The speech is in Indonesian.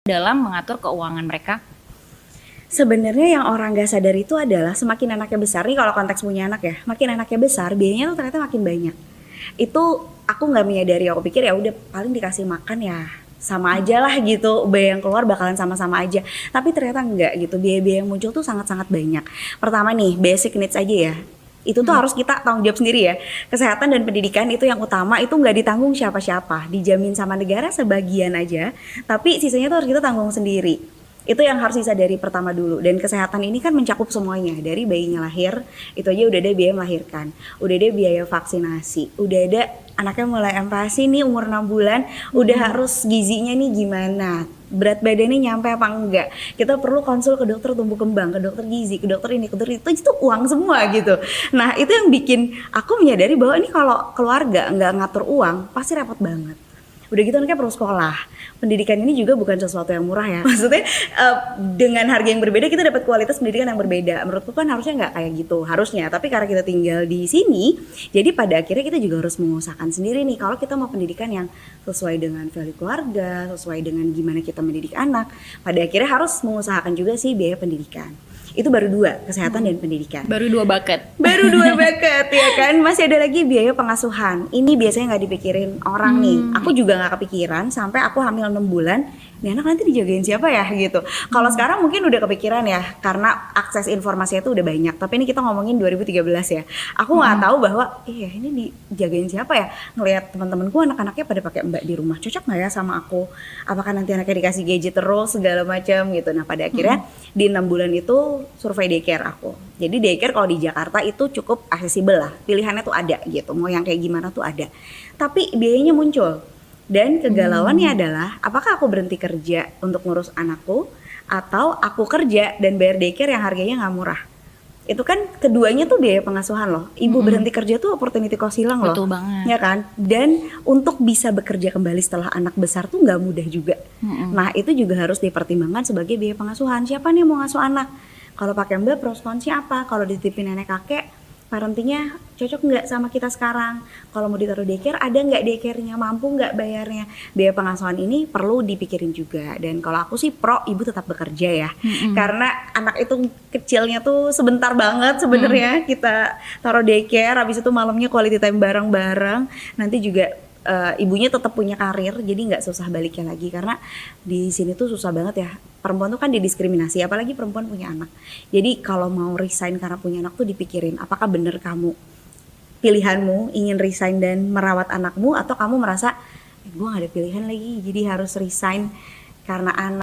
dalam mengatur keuangan mereka? Sebenarnya yang orang gak sadar itu adalah semakin anaknya besar nih, kalau konteks punya anak ya, makin anaknya besar biayanya tuh ternyata makin banyak. Itu aku nggak menyadari, aku pikir ya udah paling dikasih makan ya sama aja lah gitu, biaya yang keluar bakalan sama-sama aja. Tapi ternyata enggak gitu, biaya-biaya yang muncul tuh sangat-sangat banyak. Pertama nih, basic needs aja ya. Itu tuh harus kita tanggung jawab sendiri ya. Kesehatan dan pendidikan itu yang utama, itu nggak ditanggung siapa-siapa. Dijamin sama negara sebagian aja, tapi sisanya tuh harus kita tanggung sendiri. Itu yang harus disadari pertama dulu. Dan kesehatan ini kan mencakup semuanya, dari bayinya lahir itu aja udah ada biaya melahirkan, udah ada biaya vaksinasi, udah ada anaknya mulai MPASI nih umur 6 bulan, udah harus gizinya nih gimana, berat badannya nyampe apa enggak, kita perlu konsul ke dokter tumbuh kembang, ke dokter gizi, ke dokter ini, ke dokter itu uang semua gitu. Nah itu yang bikin aku menyadari bahwa ini kalau keluarga nggak ngatur uang pasti repot banget. Udah gitu anaknya perlu sekolah. Pendidikan ini juga bukan sesuatu yang murah ya. Maksudnya dengan harga yang berbeda kita dapat kualitas pendidikan yang berbeda. Menurutku kan harusnya nggak kayak gitu, harusnya. Tapi karena kita tinggal di sini, jadi pada akhirnya kita juga harus mengusahakan sendiri nih. Kalau kita mau pendidikan yang sesuai dengan value keluarga, sesuai dengan gimana kita mendidik anak, pada akhirnya harus mengusahakan juga sih biaya pendidikan. Itu baru 2, kesehatan dan pendidikan. Baru 2 bucket. Baru 2 bucket ya kan. Masih ada lagi biaya pengasuhan. Ini biasanya nggak dipikirin orang nih. Aku juga nggak kepikiran sampai aku hamil 6 bulan. Ini anak nanti dijagain siapa ya gitu. Kalau sekarang mungkin udah kepikiran ya, karena akses informasinya tuh udah banyak. Tapi ini kita ngomongin 2013 ya. Aku nggak tahu bahwa ini dijagain siapa ya. Ngelihat teman-temanku anak-anaknya pada pakai mbak di rumah, cocok nggak ya sama aku? Apakah nanti anaknya dikasih gadget terus segala macam gitu. Nah pada akhirnya di 6 bulan itu survei daycare aku. Jadi daycare kalau di Jakarta itu cukup aksesibel lah. Pilihannya tuh ada gitu. Mau yang kayak gimana tuh ada. Tapi biayanya muncul. Dan kegalauannya adalah apakah aku berhenti kerja untuk ngurus anakku atau aku kerja dan bayar daycare yang harganya nggak murah. Itu kan keduanya tuh biaya pengasuhan loh. Ibu berhenti kerja tuh opportunity cost hilang loh. Betul banget. Ya kan? Dan untuk bisa bekerja kembali setelah anak besar tuh nggak mudah juga. Nah itu juga harus dipertimbangkan sebagai biaya pengasuhan. Siapa nih yang mau ngasuh anak? Kalau pakai mbak pros konsnya apa? Kalau dititipin nenek kakek, parentingnya cocok nggak sama kita sekarang? Kalau mau ditaruh daycare, ada nggak daycare-nya? Mampu nggak bayarnya? Biaya pengasuhan ini perlu dipikirin juga. Dan kalau aku sih pro ibu tetap bekerja ya. Karena anak itu kecilnya tuh sebentar banget sebenarnya kita taruh daycare. Habis itu malamnya quality time bareng-bareng. Nanti juga ibunya tetap punya karir, jadi nggak susah baliknya lagi. Karena di sini tuh susah banget ya, perempuan tuh kan didiskriminasi, apalagi perempuan punya anak. Jadi kalau mau resign karena punya anak tuh dipikirin, apakah bener kamu pilihanmu ingin resign dan merawat anakmu, atau kamu merasa gue nggak ada pilihan lagi, jadi harus resign karena anak.